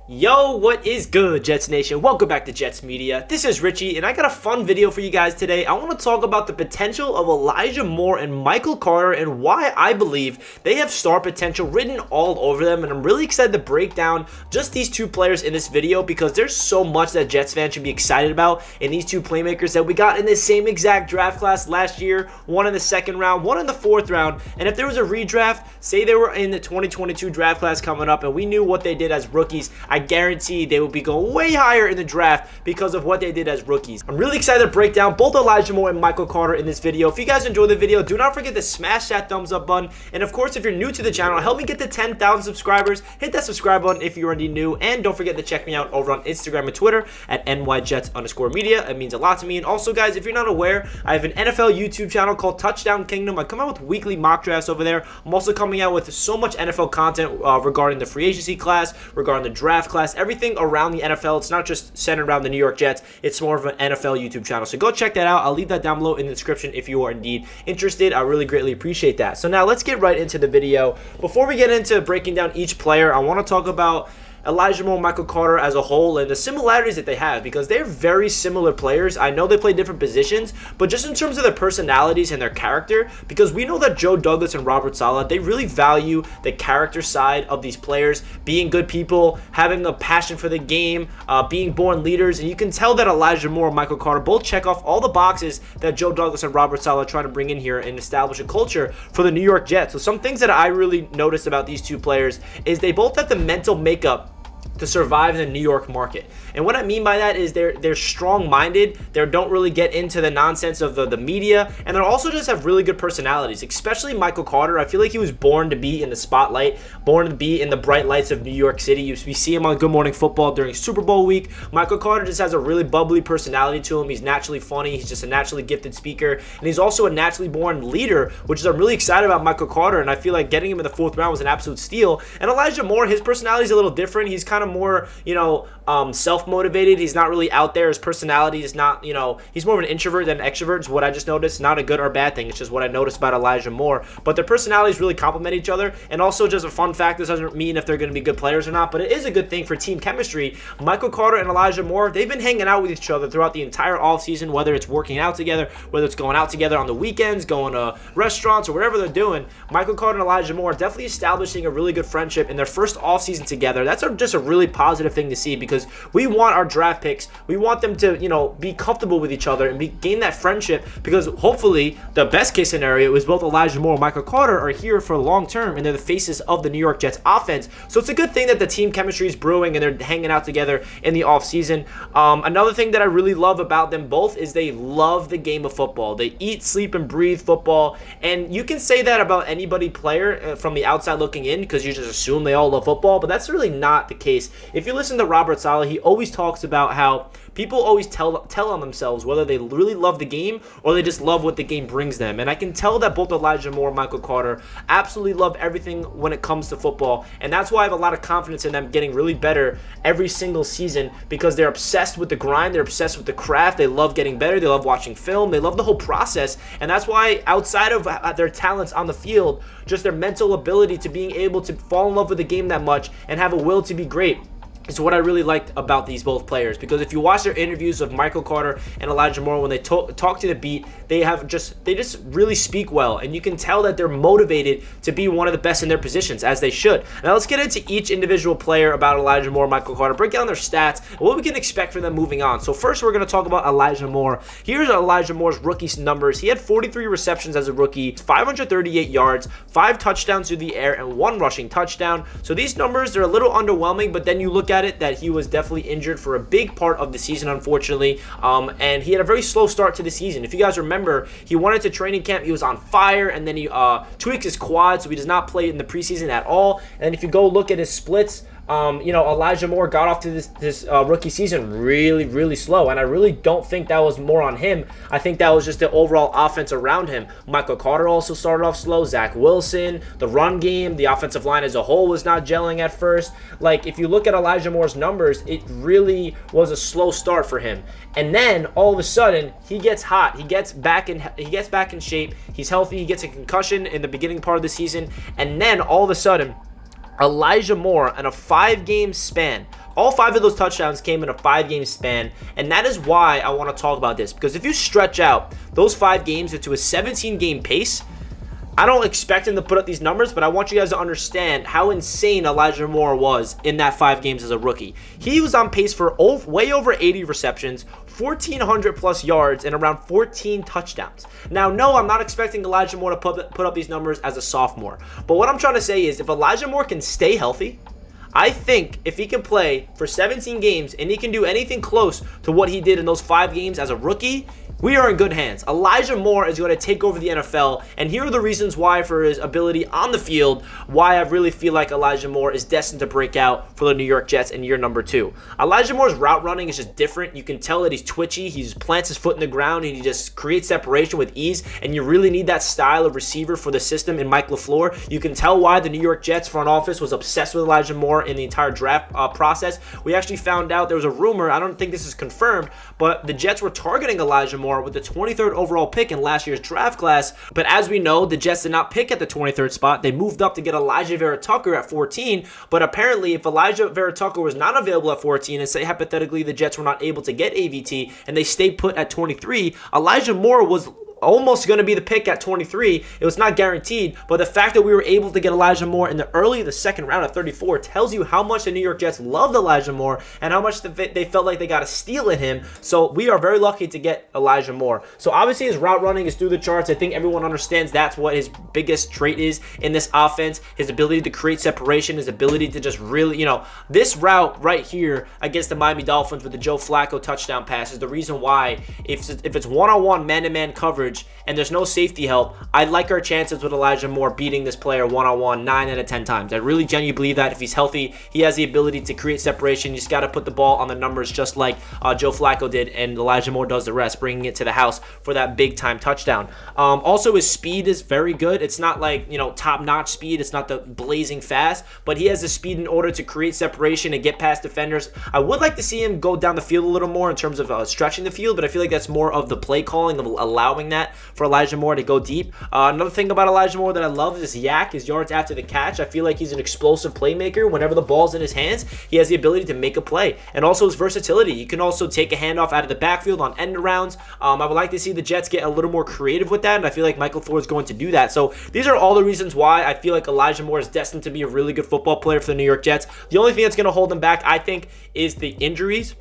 Yo, what is good, Jets Nation? Welcome back to Jets Media. This is Richie, and I got a fun video for you guys today. I want to talk about the potential of Elijah Moore and Michael Carter and why I believe they have star potential written all over them, and I'm really excited to break down just these two players in this video because there's so much that Jets fans should be excited about in these two playmakers that we got in the same exact draft class last year, one in the second round, one in the fourth round, and if there was a redraft, say they were in the 2022 draft class coming up and we knew what they did as rookies, I guarantee they will be going way higher in the draft because of what they did as rookies. I'm really excited to break down both Elijah Moore and Michael Carter in this video. If you guys enjoyed the video, do not forget to smash that thumbs up button. And of course, if you're new to the channel, help me get to 10,000 subscribers. Hit that subscribe button if you're already new. And don't forget to check me out over on Instagram and Twitter at nyjets_media. It means a lot to me. And also, guys, if you're not aware, I have an NFL YouTube channel called Touchdown Kingdom. I come out with weekly mock drafts over there. I'm also coming out with so much NFL content regarding the free agency class, regarding the draft class, everything around the NFL. It's not just centered around the New York Jets. It's more of an NFL YouTube channel. So go check that out. I'll leave that down below in the description if you are indeed interested. I really greatly appreciate that. So now let's get right into the video. Before we get into breaking down each player, I want to talk about Elijah Moore, Michael Carter as a whole, and the similarities that they have because they're very similar players. I know they play different positions, but just in terms of their personalities and their character, because we know that Joe Douglas and Robert Saleh, they really value the character side of these players, being good people, having a passion for the game, being born leaders, and you can tell that Elijah Moore and Michael Carter both check off all the boxes that Joe Douglas and Robert Saleh try to bring in here and establish a culture for the New York Jets. So some things that I really noticed about these two players is they both have the mental makeup to survive in the New York market. And what I mean by that is they're strong-minded. They don't really get into the nonsense of the media, and they also just have really good personalities, especially Michael Carter. I feel like he was born to be in the spotlight, born to be in the bright lights of New York City. We see him on Good Morning Football during Super Bowl week. Michael Carter just has a really bubbly personality to him. He's naturally funny. He's just a naturally gifted speaker, and he's also a naturally born leader, which is I'm really excited about Michael Carter, and I feel like getting him in the fourth round was an absolute steal. And Elijah Moore, his personality is a little different. He's kind of more, self-motivated. He's not really out there. His personality is not, he's more of an introvert than an extrovert is what I just noticed. Not a good or bad thing. It's just what I noticed about Elijah Moore. But their personalities really complement each other. And also just a fun fact, this doesn't mean if they're going to be good players or not, but it is a good thing for team chemistry. Michael Carter and Elijah Moore, they've been hanging out with each other throughout the entire offseason, whether it's working out together, whether it's going out together on the weekends, going to restaurants, or whatever they're doing. Michael Carter and Elijah Moore definitely establishing a really good friendship in their first offseason together. That's just a really positive thing to see because we want our draft picks, we want them to be comfortable with each other and gain that friendship, because hopefully the best case scenario is both Elijah Moore and Michael Carter are here for long term and they're the faces of the New York Jets offense. So it's a good thing that the team chemistry is brewing and they're hanging out together in the offseason. Another thing that I really love about them both is they love the game of football. They eat, sleep, and breathe football, and you can say that about anybody player from the outside looking in because you just assume they all love football, but that's really not the case. If you listen to Robert Saleh, he always talks about how people always tell on themselves whether they really love the game or they just love what the game brings them. And I can tell that both Elijah Moore and Michael Carter absolutely love everything when it comes to football. And that's why I have a lot of confidence in them getting really better every single season because they're obsessed with the grind. They're obsessed with the craft. They love getting better. They love watching film. They love the whole process. And that's why outside of their talents on the field, just their mental ability to being able to fall in love with the game that much and have a will to be great is what I really liked about these both players, because if you watch their interviews of Michael Carter and Elijah Moore when they talk to the beat, they just really speak well, and you can tell that they're motivated to be one of the best in their positions, as they should. Now let's get into each individual player about Elijah Moore, Michael Carter, break down their stats, and what we can expect from them moving on. So first we're going to talk about Elijah Moore. Here's Elijah Moore's rookie numbers. He had 43 receptions as a rookie, 538 yards, 5 touchdowns through the air, and 1 rushing touchdown. So these numbers, they're a little underwhelming, but then you look at it that he was definitely injured for a big part of the season, unfortunately, and he had a very slow start to the season. If you guys remember, he went into training camp, he was on fire, and then he tweaked his quad, so he does not play in the preseason at all. And if you go look at his splits, Elijah Moore got off to this rookie season really slow, and I really don't think that was more on him. I think that was just the overall offense around him. Michael Carter also started off slow. Zach Wilson, the run game, the offensive line as a whole was not gelling at first. Like, if you look at Elijah Moore's numbers, it really was a slow start for him. And then all of a sudden, he gets hot. He gets back in shape. He's healthy. He gets a concussion in the beginning part of the season, and then all of a sudden, Elijah Moore, in a 5-game span, All 5 of those touchdowns came in a 5-game span, and that is why I want to talk about this, because if you stretch out those 5 games into a 17-game pace, I don't expect him to put up these numbers, but I want you guys to understand how insane Elijah Moore was in that 5 games as a rookie. He was on pace for way over 80 receptions, 1,400 plus yards, and around 14 touchdowns. Now, no, I'm not expecting Elijah Moore to put up these numbers as a sophomore, but what I'm trying to say is if Elijah Moore can stay healthy, I think if he can play for 17 games and he can do anything close to what he did in those 5 games as a rookie, we are in good hands. Elijah Moore is going to take over the NFL, and here are the reasons why for his ability on the field, why I really feel like Elijah Moore is destined to break out for the New York Jets in year number 2. Elijah Moore's route running is just different. You can tell that he's twitchy. He just plants his foot in the ground, and he just creates separation with ease, and you really need that style of receiver for the system in Mike LaFleur. You can tell why the New York Jets front office was obsessed with Elijah Moore in the entire draft process. We actually found out there was a rumor, I don't think this is confirmed, but the Jets were targeting Elijah Moore with the 23rd overall pick in last year's draft class. But as we know, the Jets did not pick at the 23rd spot. They moved up to get Elijah Vera Tucker at 14. But apparently, if Elijah Vera Tucker was not available at 14, and say hypothetically the Jets were not able to get AVT and they stayed put at 23, Elijah Moore was almost going to be the pick at 23. It was not guaranteed, but the fact that we were able to get Elijah Moore in the second round at 34 tells you how much the New York Jets loved Elijah Moore and how much they felt like they got a steal in him. So we are very lucky to get Elijah Moore. So obviously his route running is through the charts. I think everyone understands that's what his biggest trait is in this offense, his ability to create separation, his ability to just really, this route right here against the Miami Dolphins with the Joe Flacco touchdown pass is the reason why if it's one-on-one man-to-man coverage and there's no safety help, I like our chances with Elijah Moore beating this player one-on-one 9 out of 10 times. I really genuinely believe that if he's healthy, he has the ability to create separation. You just got to put the ball on the numbers just like Joe Flacco did, and Elijah Moore does the rest, bringing it to the house for that big-time touchdown. Also, his speed is very good. It's not like, top-notch speed. It's not the blazing fast, but he has the speed in order to create separation and get past defenders. I would like to see him go down the field a little more in terms of stretching the field, but I feel like that's more of the play calling, of allowing that for Elijah Moore to go deep. Another thing about Elijah Moore that I love is his yak, his yards after the catch. I feel like he's an explosive playmaker. Whenever the ball's in his hands, he has the ability to make a play. And also his versatility. You can also take a handoff out of the backfield on end rounds. I would like to see the Jets get a little more creative with that, and I feel like Michael Ford is going to do that. So these are all the reasons why I feel like Elijah Moore is destined to be a really good football player for the New York Jets. The only thing that's going to hold him back, I think, is the injuries.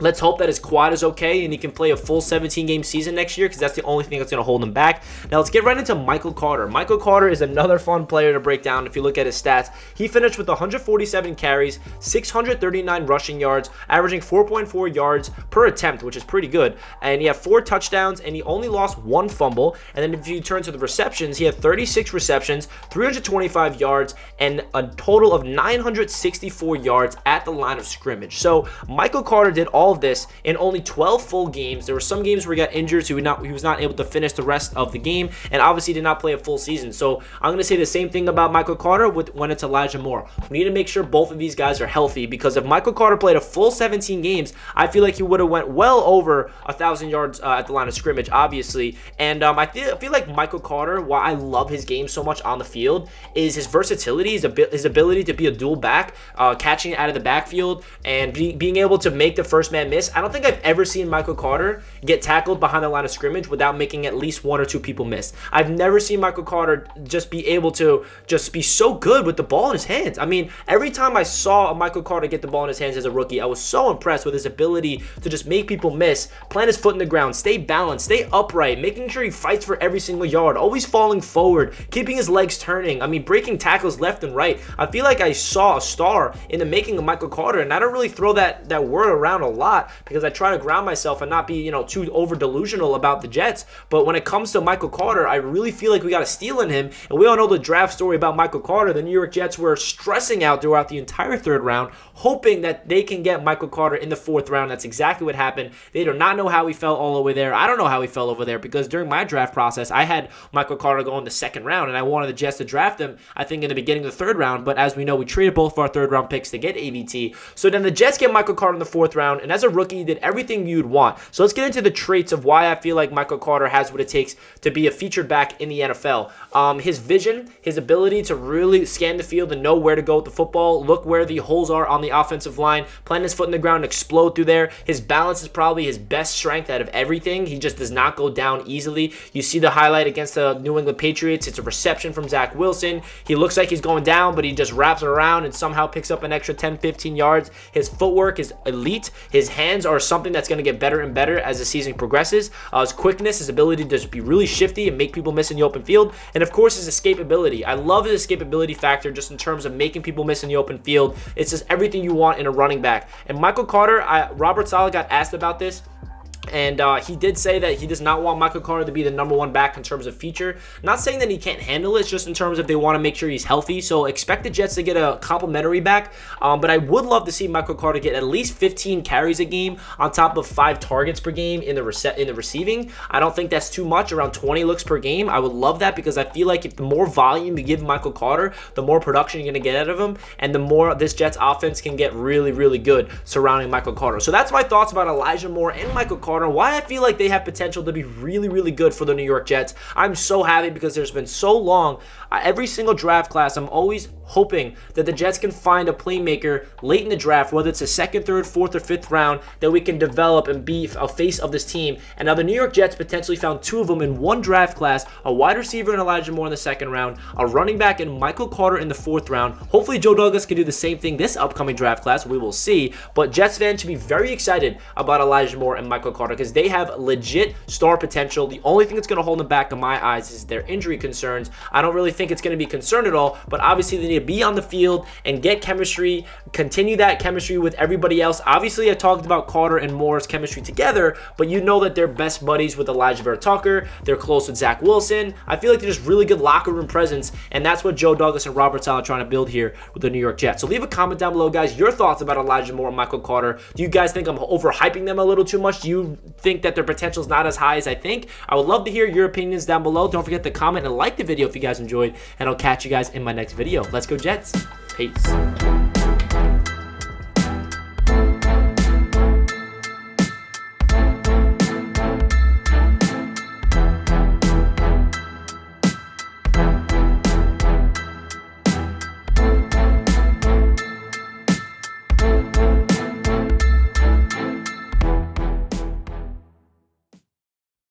Let's hope that his quad is okay and he can play a full 17-game season next year, because that's the only thing that's going to hold him back. Now, let's get right into Michael Carter. Michael Carter is another fun player to break down if you look at his stats. He finished with 147 carries, 639 rushing yards, averaging 4.4 yards per attempt, which is pretty good. And he had 4 touchdowns, and he only lost 1 fumble. And then if you turn to the receptions, he had 36 receptions, 325 yards, and a total of 964 yards at the line of scrimmage. So Michael Carter did all of this in only 12 full games. There were some games where he got injured, so he was not able to finish the rest of the game, and obviously did not play a full season. So I'm going to say the same thing about Michael Carter when it's Elijah Moore. We need to make sure both of these guys are healthy, because if Michael Carter played a full 17 games, I feel like he would have went well over 1,000 yards at the line of scrimmage, obviously. And I feel like Michael Carter, why I love his game so much on the field, is his versatility, his ability to be a dual back, catching it out of the backfield, and being able to make the first man miss. I don't think I've ever seen Michael Carter get tackled behind the line of scrimmage without making at least 1 or 2 people miss. I've never seen Michael Carter just be able to just be so good with the ball in his hands. I mean, every time I saw a Michael Carter get the ball in his hands as a rookie, I was so impressed with his ability to just make people miss, plant his foot in the ground, stay balanced, stay upright, making sure he fights for every single yard, always falling forward, keeping his legs turning. I mean, breaking tackles left and right. I feel like I saw a star in the making of Michael Carter, and I don't really throw that word around a lot, because I try to ground myself and not be, too over delusional about the Jets. But when it comes to Michael Carter, I really feel like we got a steal in him. And we all know the draft story about Michael Carter. The New York Jets were stressing out throughout the entire 3rd round, hoping that they can get Michael Carter in the 4th round. That's exactly what happened. They do not know how he fell all the way there. I don't know how he fell over there, because during my draft process, I had Michael Carter go in the 2nd round, and I wanted the Jets to draft him, I think, in the beginning of the 3rd round. But as we know, we traded both of our 3rd round picks to get AVT. So then the Jets get Michael Carter in the 4th round, and as as a rookie, he did everything you'd want. So let's get into the traits of why I feel like Michael Carter has what it takes to be a featured back in the NFL. His vision, his ability to really scan the field and know where to go with the football, look where the holes are on the offensive line, plant his foot in the ground and explode through there. His balance is probably his best strength out of everything. He just does not go down easily. You see the highlight against the New England Patriots. It's a reception from Zach Wilson. He looks like he's going down, but he just wraps it around and somehow picks up an extra 10, 15 yards. His footwork is elite. His hands are something that's going to get better and better as the season progresses. His quickness, his ability to just be really shifty and make people miss in the open field. And of course, his escapability. I love his escapability factor just in terms of making people miss in the open field. It's just everything you want in a running back. And Michael Carter, Robert Saleh got asked about this. And he did say that he does not want Michael Carter to be the #1 back in terms of feature. Not saying that he can't handle it, just in terms of they want to make sure he's healthy. So expect the Jets to get a complimentary back. But I would love to see Michael Carter get at least 15 carries a game on top of 5 targets per game in the receiving. I don't think that's too much. Around 20 looks per game. I would love that because I feel like if the more volume you give Michael Carter, the more production you're going to get out of him, and the more this Jets offense can get really, really good surrounding Michael Carter. So that's my thoughts about Elijah Moore and Michael Carter. Why I feel like they have potential to be really, really good for the New York Jets. I'm so happy because there's been so long. Every single draft class, I'm always hoping that the Jets can find a playmaker late in the draft, whether it's a 2nd, 3rd, 4th, or 5th round, that we can develop and be a face of this team. And now the New York Jets potentially found 2 of them in one draft class, a wide receiver in Elijah Moore in the 2nd round, a running back in Michael Carter in the 4th round. Hopefully Joe Douglas can do the same thing this upcoming draft class. We will see. But Jets fans should be very excited about Elijah Moore and Michael Carter because they have legit star potential. The only thing that's going to hold them back in my eyes is their injury concerns. I don't really think it's going to be a concern at all, but obviously they need to be on the field and get chemistry, continue that chemistry with everybody else. Obviously, I talked about Carter and Moore's chemistry together, but you know that they're best buddies with Elijah Vera Tucker. They're close with Zach Wilson. I feel like they're just really good locker room presence, and that's what Joe Douglas and Robert Saleh are trying to build here with the New York Jets. So leave a comment down below, guys, your thoughts about Elijah Moore and Michael Carter. Do you guys think I'm overhyping them a little too much? Do you think that their potential is not as high as I think? I would love to hear your opinions down below. Don't forget to comment and like the video if you guys enjoyed, and I'll catch you guys in my next video. Let's go Jets. Peace.